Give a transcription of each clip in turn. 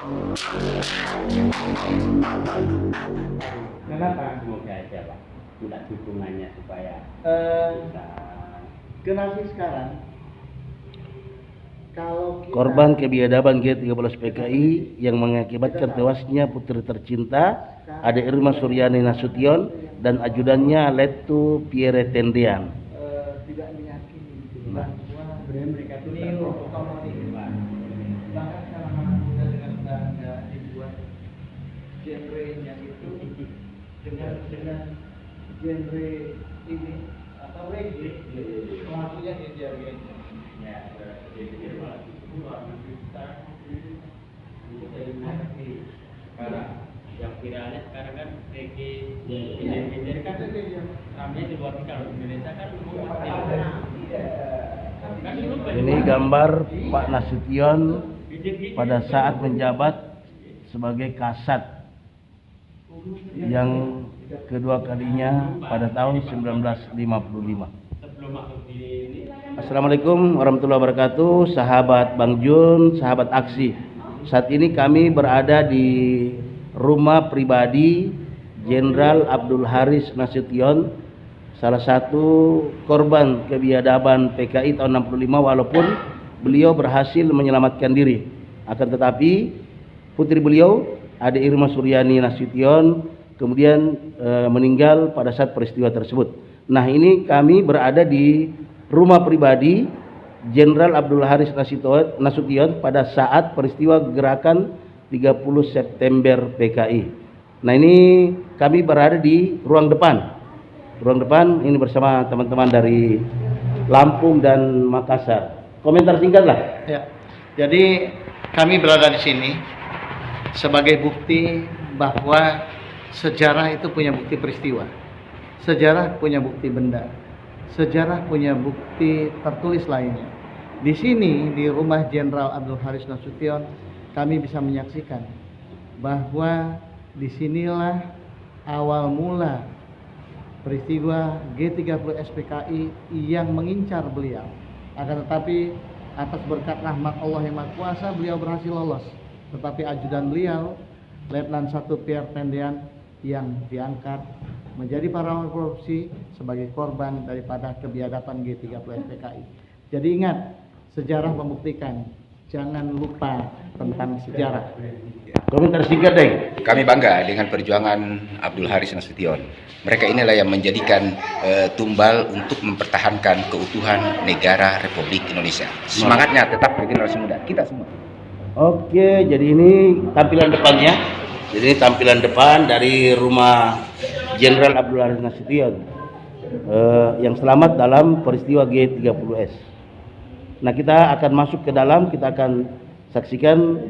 Kenapa? Semoga aja Pak, minta dukungannya supaya bisa. Generasi sekarang, kalau kita, Korban kebiadaban G13 PKI yang mengakibatkan tewasnya putri tercinta Ade Irma Suryani Nasution dan ajudannya Letu Pierre Tendian. tidak meyakini Nah, bahwa sebenarnya mereka itu ini bahkan sekarang anak muda dengan bangga dibuat genre-nya itu dengan genre ini atau reggae, pelakunya di genre ya sekarang yang viralnya sekarang kan reggae kan ramai di luar negeri. Kalau di Indonesia kan Ini gambar Pak Nasution pada saat menjabat sebagai Kasat yang kedua kalinya pada tahun 1955. sebelum masuk di ini. Assalamualaikum warahmatullahi wabarakatuh, sahabat Bang Jun, sahabat aksi. Saat ini kami berada di rumah pribadi Jenderal Abdul Haris Nasution, salah satu korban kebiadaban PKI tahun 65, walaupun beliau berhasil menyelamatkan diri. Akan tetapi putri beliau Ade Irma Suryani Nasution kemudian meninggal pada saat peristiwa tersebut. Nah, ini kami berada di rumah pribadi Jenderal Abdul Haris Nasution pada saat peristiwa gerakan 30 September PKI. Nah, ini kami berada di ruang depan. Ruang depan ini bersama teman-teman dari Lampung dan Makassar. Komentar singkat lah. Ya, jadi kami berada di sini sebagai bukti bahwa sejarah itu punya bukti peristiwa, sejarah punya bukti benda, sejarah punya bukti tertulis lainnya. Di sini di rumah Jenderal Abdul Haris Nasution kami bisa menyaksikan bahwa disinilah awal mula peristiwa G30 SPKI yang mengincar beliau. Akan tetapi atas berkat rahmat Allah yang Maha Kuasa beliau berhasil lolos. Tetapi ajudan beliau Letnan 1 Pierre Tendian yang diangkat menjadi pahlawan korupsi sebagai korban daripada kebiadaban G30 SPKI. Jadi ingat, sejarah membuktikan, jangan lupa tentang sejarah. Komentar singkat deh. Kami bangga dengan perjuangan Abdul Haris Nasution. Mereka inilah yang menjadikan tumbal untuk mempertahankan keutuhan negara Republik Indonesia. Semangatnya tetap generasi muda, kita semua. Oke, jadi ini tampilan depannya. Jadi ini tampilan depan dari rumah Jenderal Abdul Haris Nasution yang selamat dalam peristiwa G30S. Nah, kita akan masuk ke dalam, kita akan saksikan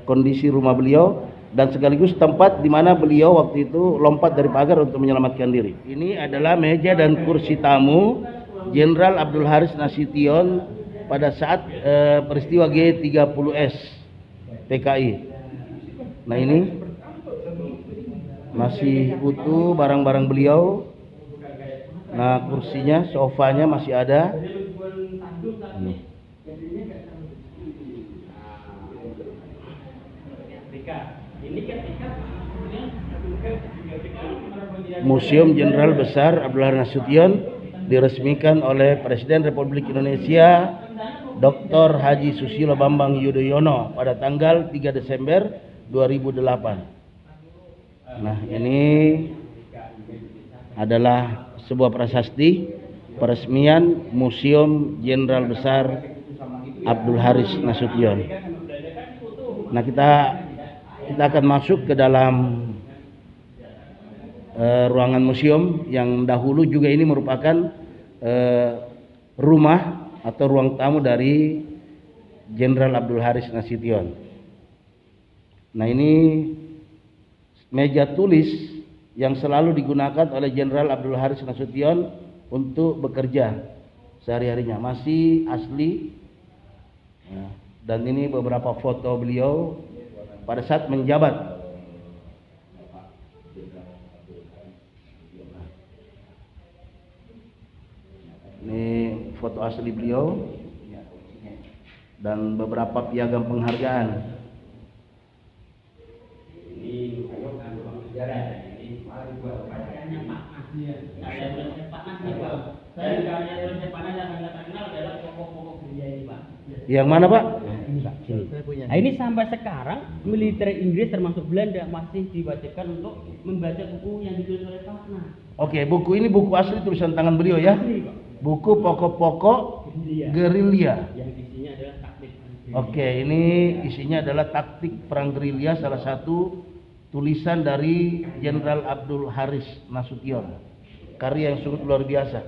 kondisi rumah beliau dan sekaligus tempat di mana beliau waktu itu lompat dari pagar untuk menyelamatkan diri. Ini adalah meja dan kursi tamu Jenderal Abdul Haris Nasution pada saat peristiwa G30S PKI. Nah, ini masih utuh barang-barang beliau. Nah, kursinya, sofanya masih ada. Ini. Museum Jenderal Besar Abdul Haris Nasution diresmikan oleh Presiden Republik Indonesia Dr. Haji Susilo Bambang Yudhoyono pada tanggal 3 Desember 2008. Nah, ini adalah sebuah prasasti peresmian Museum Jenderal Besar Abdul Haris Nasution. Nah, kita akan masuk ke dalam ruangan museum yang dahulu juga ini merupakan rumah atau ruang tamu dari Jenderal Abdul Haris Nasution. Nah, ini meja tulis yang selalu digunakan oleh Jenderal Abdul Haris Nasution untuk bekerja sehari-harinya, masih asli. Nah, dan ini beberapa foto beliau pada saat menjabat. Ini foto asli beliau dan beberapa piagam penghargaan. Karya tulis Pak Nas nih Pak. Dan karya tulis Pak Nas yang sangat terkenal adalah pokok-pokok gereja ini Pak. Yang mana Pak? Nah, ini sampai sekarang militer Inggris termasuk Belanda masih diwajibkan untuk membaca buku yang ditulis oleh Pak Nas. Oke, buku ini buku asli tulisan tangan beliau ya. Asli, Pak. Buku pokok-pokok gerilya. Yang isinya adalah taktik. Oke, ini isinya adalah taktik perang gerilya, salah satu tulisan dari Jenderal Abdul Haris Nasution. Karya yang sangat luar biasa.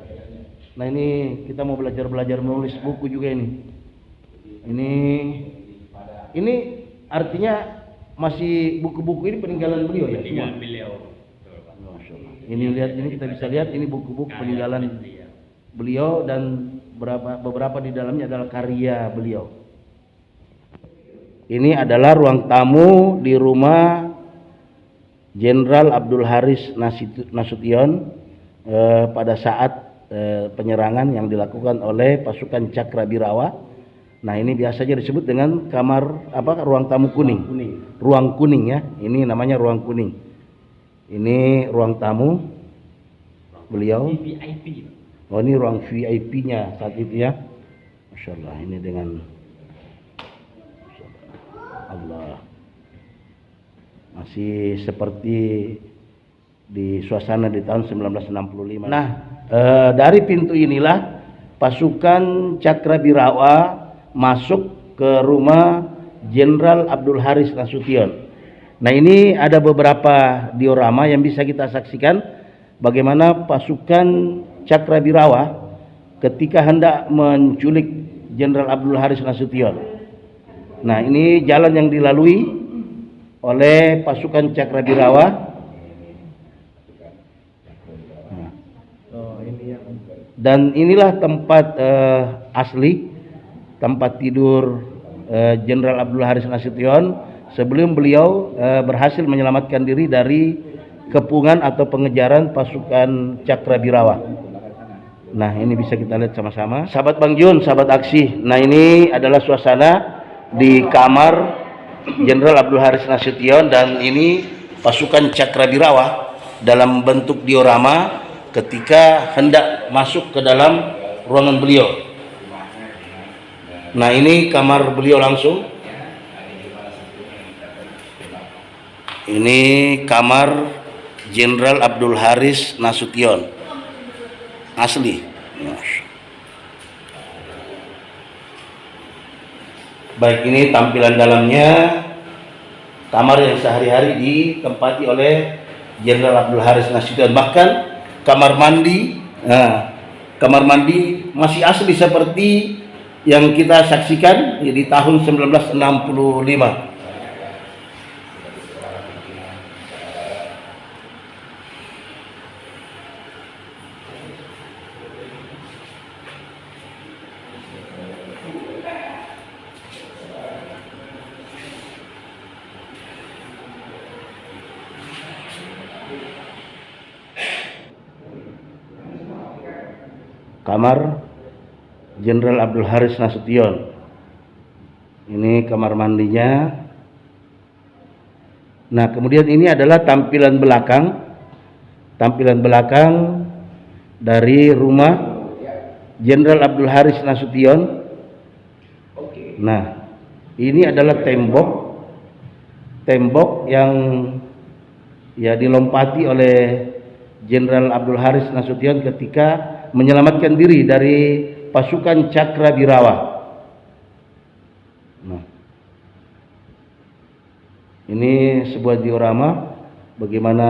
Nah, ini kita mau belajar menulis buku juga ini. Ini artinya masih buku-buku ini peninggalan beliau ya? Peninggalan beliau. Ini lihat, ini kita bisa lihat ini buku-buku peninggalan beliau dan beberapa di dalamnya adalah karya beliau. Ini adalah ruang tamu di rumah Jenderal Abdul Haris Nasution pada saat penyerangan yang dilakukan oleh pasukan Cakrabirawa. Nah, ini biasanya disebut dengan kamar ruang tamu kuning. Ruang kuning ya. Ini namanya ruang kuning. Ini ruang tamu beliau. VIP. Oh, ini ruang VIP-nya saat itu ya. Masya Allah, ini dengan Allah masih seperti di suasana di tahun 1965. Nah, dari pintu inilah pasukan Cakrabirawa masuk ke rumah Jenderal Abdul Haris Nasution. Nah, ini ada beberapa diorama yang bisa kita saksikan bagaimana pasukan Cakrabirawa ketika hendak menculik Jenderal Abdul Haris Nasution. Nah, ini jalan yang dilalui oleh pasukan Cakrabirawa. Dan inilah tempat asli, tempat tidur Jenderal Abdul Haris Nasution sebelum beliau berhasil menyelamatkan diri dari kepungan atau pengejaran pasukan Cakrabirawa. Nah, ini bisa kita lihat sama-sama. Sahabat Bang Jun, sahabat aksi. Nah, ini adalah suasana di kamar Jenderal Abdul Haris Nasution dan ini pasukan Cakrabirawa dalam bentuk diorama ketika hendak masuk ke dalam ruangan beliau. Nah, ini kamar beliau langsung. Ini kamar Jenderal Abdul Haris Nasution asli. Baik, ini tampilan dalamnya kamar yang sehari-hari ditempati oleh Jenderal Abdul Haris Nasution. Bahkan kamar mandi masih asli seperti yang kita saksikan di tahun 1965. Kamar Jenderal Abdul Haris Nasution. Ini kamar mandinya. Nah, kemudian ini adalah tampilan belakang dari rumah Jenderal Abdul Haris Nasution. Nah, ini adalah tembok yang ya dilompati oleh Jenderal Abdul Haris Nasution ketika menyelamatkan diri dari pasukan Cakrabirawa. Nah, ini sebuah diorama bagaimana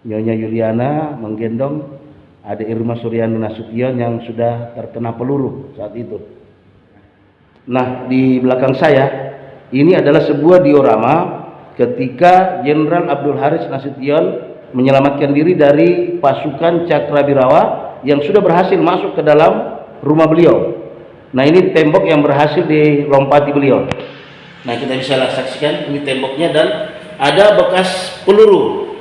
Nyonya Yuliana menggendong adik Irma Suryani Nasution yang sudah terkena peluru saat itu. Nah, di belakang saya ini adalah sebuah diorama ketika Jenderal Abdul Haris Nasution menyelamatkan diri dari pasukan Cakrabirawa yang sudah berhasil masuk ke dalam rumah beliau. Nah, ini tembok yang berhasil dilompati beliau. Nah, kita bisa saksikan ini temboknya dan ada bekas peluru.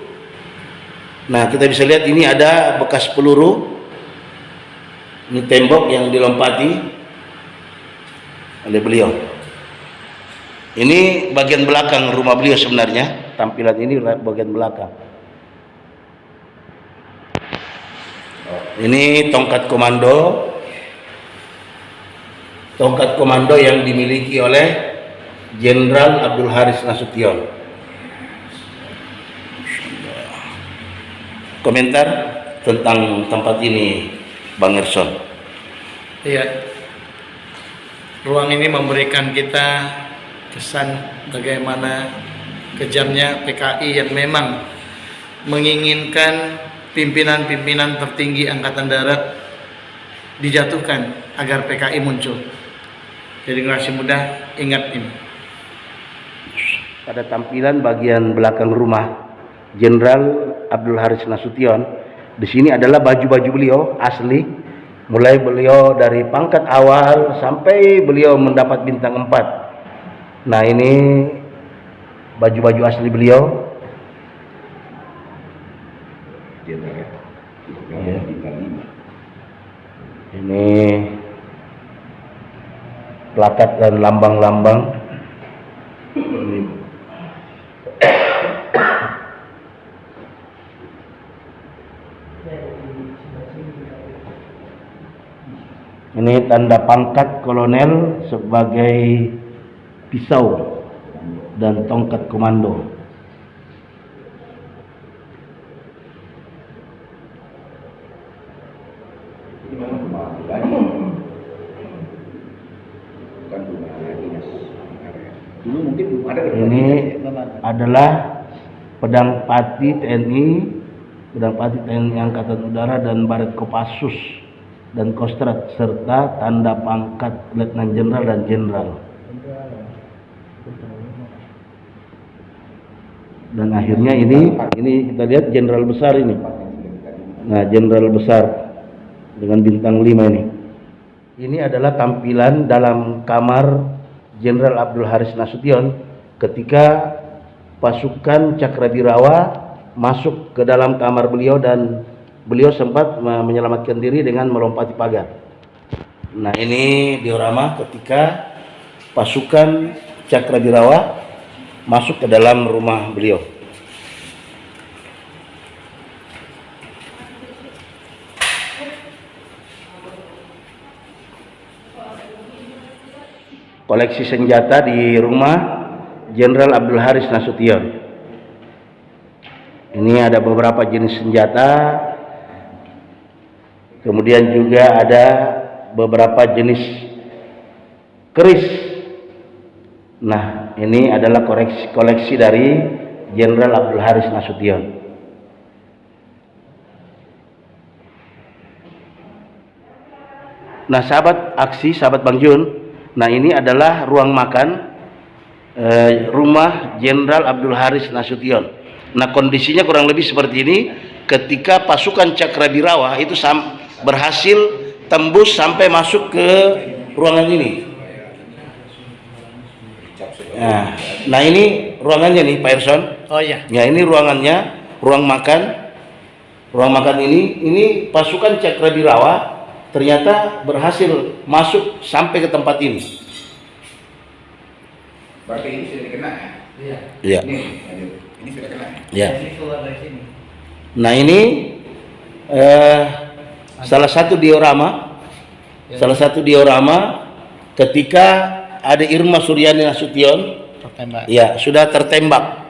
Nah, kita bisa lihat ini ada bekas peluru. Ini tembok yang dilompati oleh beliau. Ini bagian belakang rumah beliau sebenarnya. Tampilan ini bagian belakang. Ini tongkat komando. Tongkat komando yang dimiliki oleh Jenderal Abdul Haris Nasution. Komentar tentang tempat ini, Bang Erson. Iya. Ruang ini memberikan kita kesan bagaimana kejamnya PKI yang memang menginginkan pimpinan-pimpinan tertinggi Angkatan Darat dijatuhkan agar PKI muncul. Jadi generasi muda ingat ini. Pada tampilan bagian belakang rumah Jenderal Abdul Haris Nasution, di sini adalah baju-baju beliau asli, mulai beliau dari pangkat awal sampai beliau mendapat bintang 4. Nah, ini baju-baju asli beliau. Ya. Ini plakat dan lambang-lambang. Ini tanda pangkat kolonel sebagai pisau dan tongkat komando. Ini adalah pedang pati TNI, Angkatan Udara dan Baret Kopassus dan Kostrad serta tanda pangkat Letnan Jenderal dan Jenderal. Dan akhirnya ini kita lihat jenderal besar ini. Nah, jenderal besar dengan bintang 5 ini. Ini adalah tampilan dalam kamar Jenderal Abdul Haris Nasution ketika pasukan Cakrabirawa masuk ke dalam kamar beliau dan beliau sempat menyelamatkan diri dengan melompati pagar. Nah, ini diorama ketika pasukan Cakrabirawa masuk ke dalam rumah beliau. Koleksi senjata di rumah Jenderal Abdul Haris Nasution. Ini ada beberapa jenis senjata. Kemudian juga ada beberapa jenis keris. Nah, ini adalah koleksi dari Jenderal Abdul Haris Nasution. Nah, sahabat aksi, sahabat Bang Jun, nah ini adalah ruang makan rumah Jenderal Abdul Haris Nasution. Nah, kondisinya kurang lebih seperti ini ketika pasukan Cakrabirawa itu berhasil tembus sampai masuk ke ruangan ini. Nah, ini ruangannya nih, Pak Erson. Oh iya. Ya, ini ruangannya, ruang makan. Ruang makan ini pasukan Cakrabirawa ternyata berhasil masuk sampai ke tempat ini. Berarti ini sudah dikena ya? Iya. Ini sudah kena. Ya. Nah, ini salah satu diorama. Salah satu diorama ketika ada Irma Suryani Nasution. Ya, sudah tertembak.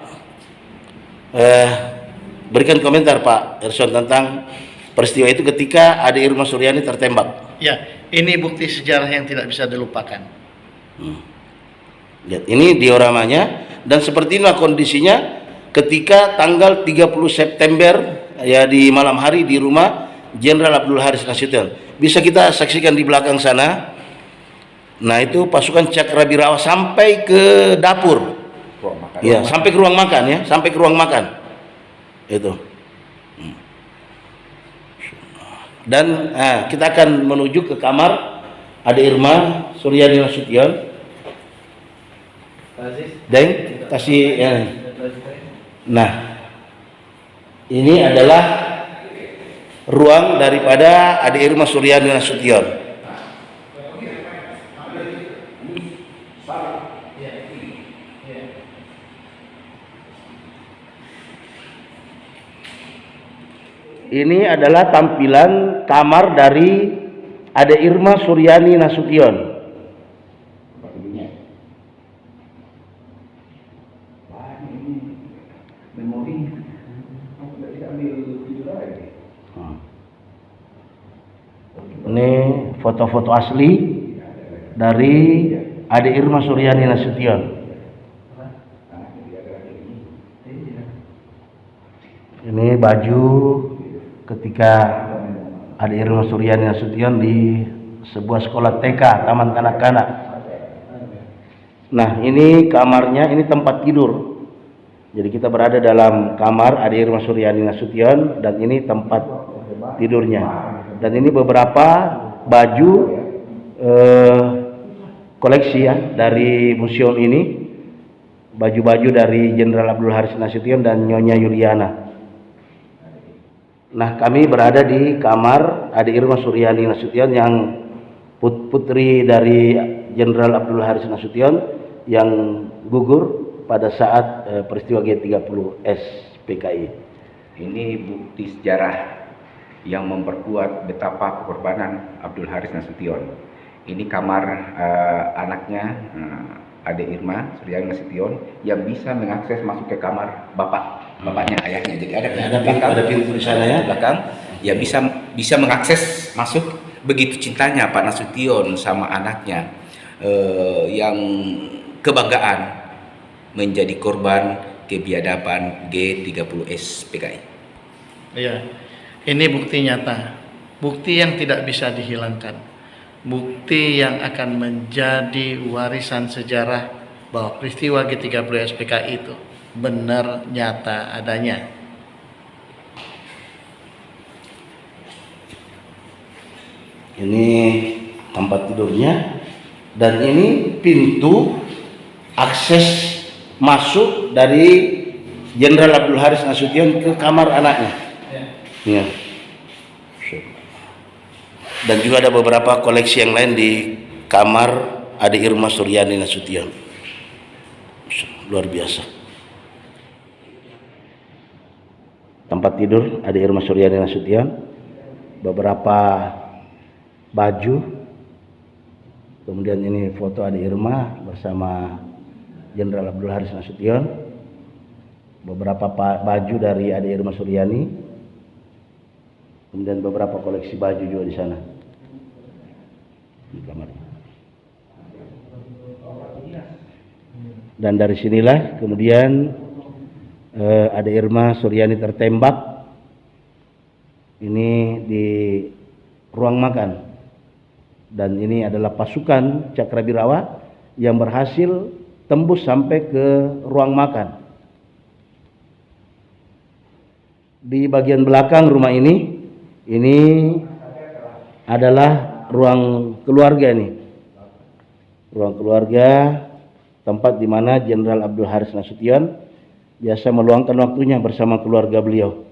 Berikan komentar Pak Erson tentang peristiwa itu ketika ada Irma Suryani tertembak. Ya, ini bukti sejarah yang tidak bisa dilupakan. Lihat, ini dioramanya dan seperti inilah kondisinya ketika tanggal 30 September ya di malam hari di rumah Jenderal Abdul Haris Nasution. Bisa kita saksikan di belakang sana. Nah, itu pasukan Cakrabirawa sampai ke dapur. Ya, sampai ke ruang makan ya, sampai ke ruang makan. Itu. Dan kita akan menuju ke kamar ada Irma Suryani Nasution. Dan kasih ya. Nah, ini adalah ruang daripada Ade Irma Suryani Nasution. Ini adalah tampilan kamar dari Ade Irma Suryani Nasution. Ini foto-foto asli dari Ade Irma Suryani Nasution. Ini baju ketika Ade Irma Suryani Nasution di sebuah sekolah TK, taman kanak-kanak. Nah, ini kamarnya, ini tempat tidur. Jadi kita berada dalam kamar Ade Irma Suryani Nasution dan ini tempat tidurnya. Dan ini beberapa baju koleksi ya dari museum ini. Baju-baju dari Jenderal Abdul Haris Nasution dan Nyonya Yuliana. Nah, kami berada di kamar Ade Irma Suryani Nasution yang putri dari Jenderal Abdul Haris Nasution yang gugur pada saat peristiwa G30S PKI. Ini bukti sejarah yang memperkuat betapa pengorbanan Abdul Haris Nasution. Ini kamar anaknya Ade Irma Suryani Nasution yang bisa mengakses masuk ke kamar bapaknya, ayahnya. Jadi ada pintu di sana ya, belakang, ya bisa mengakses masuk. Begitu cintanya Pak Nasution sama anaknya, yang kebanggaan menjadi korban kebiadaban G30S PKI. Iya, ini bukti nyata, bukti yang tidak bisa dihilangkan, bukti yang akan menjadi warisan sejarah bahwa peristiwa G30S PKI itu benar nyata adanya. Ini tempat tidurnya dan ini pintu akses masuk dari Jenderal Abdul Haris Nasution ke kamar anaknya. Ya. Dan juga ada beberapa koleksi yang lain di kamar Ade Irma Suryani Nasution. Luar biasa. Tempat tidur Ade Irma Suryani Nasution, beberapa baju, kemudian ini foto Ade Irma bersama Jenderal Abdul Haris Nasution, beberapa baju dari Ade Irma Suryani, kemudian beberapa koleksi baju juga di sana di kamarnya. Dan dari sinilah kemudian Ade Irma Suryani tertembak ini di ruang makan, dan ini adalah pasukan Cakrabirawa yang berhasil tembus sampai ke ruang makan. Di bagian belakang rumah ini adalah ruang keluarga ini. Ruang keluarga, tempat di mana Jenderal Abdul Haris Nasution biasa meluangkan waktunya bersama keluarga beliau.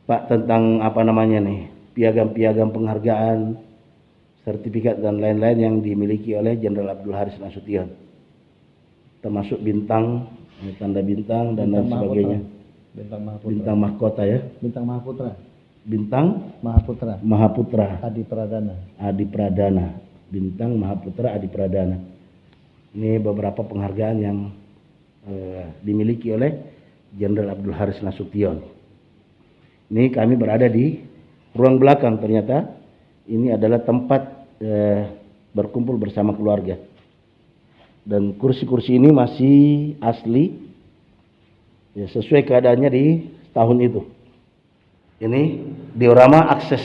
Pak, tentang apa namanya nih, piagam-piagam penghargaan, sertifikat dan lain-lain yang dimiliki oleh Jenderal Abdul Haris Nasution, termasuk bintang, tanda bintang dan lain sebagainya. Bintang mahkota ya. Bintang Mahaputra. Bintang Mahaputra. Mahaputra. Adi Pradana. Adi Pradana. Bintang Mahaputra Adi Pradana. Ini beberapa penghargaan yang dimiliki oleh Jenderal Abdul Haris Nasution. Ini kami berada di ruang belakang, ternyata ini adalah tempat berkumpul bersama keluarga. Dan kursi-kursi ini masih asli, ya, sesuai keadaannya di tahun itu. Ini diorama akses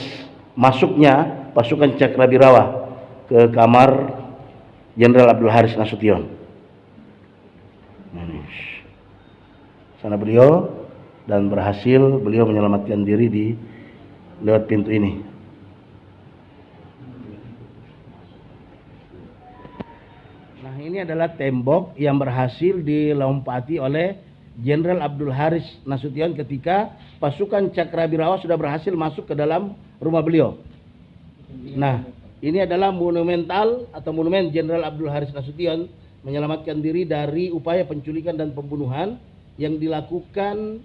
masuknya pasukan Cakrabirawa ke kamar Jenderal Abdul Haris Nasution. Sana beliau, dan berhasil beliau menyelamatkan diri di lewat pintu ini. Nah, ini adalah tembok yang berhasil dilompati oleh Jenderal Abdul Haris Nasution ketika pasukan Cakrabirawa sudah berhasil masuk ke dalam rumah beliau. Nah, ini adalah monumental atau monumen Jenderal Abdul Haris Nasution menyelamatkan diri dari upaya penculikan dan pembunuhan yang dilakukan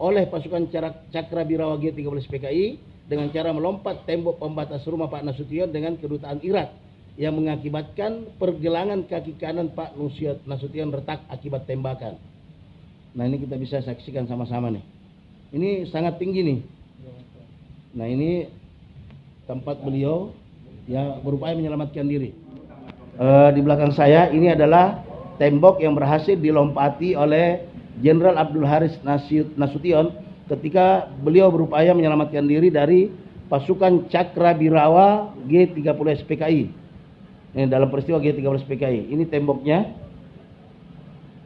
oleh pasukan Cakrabirawa G13 PKI dengan cara melompat tembok pembatas rumah Pak Nasution dengan kedutaan Irak yang mengakibatkan pergelangan kaki kanan Pak Nasution retak akibat tembakan. Nah, ini kita bisa saksikan sama-sama nih. Ini sangat tinggi nih. Nah, ini tempat beliau yang berupaya menyelamatkan diri. Di belakang saya ini adalah tembok yang berhasil dilompati oleh Jenderal Abdul Haris Nasution ketika beliau berupaya menyelamatkan diri dari pasukan Cakrabirawa G13 PKI. Ini dalam peristiwa G13 PKI. Ini temboknya.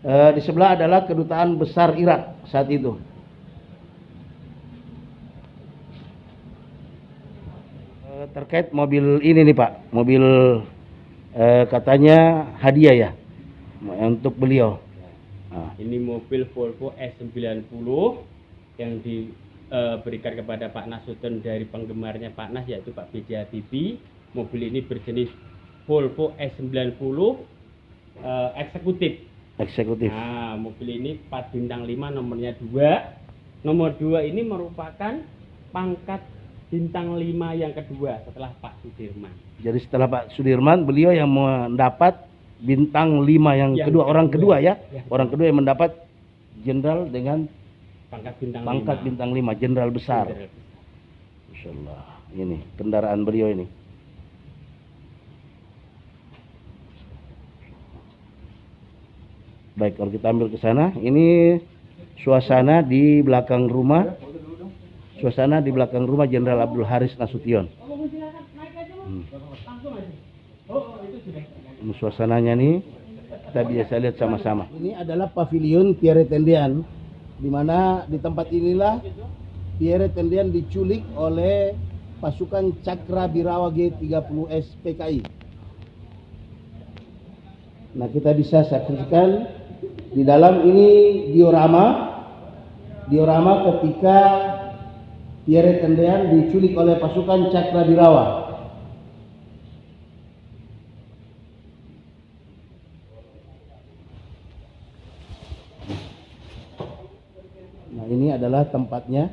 Di sebelah adalah kedutaan besar Irak saat itu. Terkait mobil ini nih Pak, mobil katanya hadiah ya untuk beliau. Nah. Ini mobil Volvo S90 yang diberikan kepada Pak Nasution dari penggemarnya Pak Nas, yaitu Pak B.J. Habibie. Mobil ini berjenis Volvo S90 eksekutif. Nah, mobil ini plat bintang 5, nomornya 2. Nomor 2 ini merupakan pangkat bintang 5 yang kedua setelah Pak Sudirman. Jadi setelah Pak Sudirman, beliau yang mendapat bintang 5 yang kedua, orang kedua ya. Orang kedua yang mendapat jenderal dengan pangkat bintang 5, jenderal besar. Insyaallah. Ini kendaraan beliau ini. Baik, kalau kita ambil ke sana, ini suasana di belakang rumah. Suasana di belakang rumah Jenderal Abdul Haris Nasution. Ini suasananya nih, kita bisa lihat sama-sama. Ini adalah pavilion Pierre Tendian, di mana di tempat inilah Pierre Tendian diculik oleh pasukan Cakrabirawa G13 PKI. Nah, kita bisa saksikan di dalam ini diorama ketika Pierre Tendian diculik oleh pasukan Cakrabirawa. Nah, ini adalah tempatnya.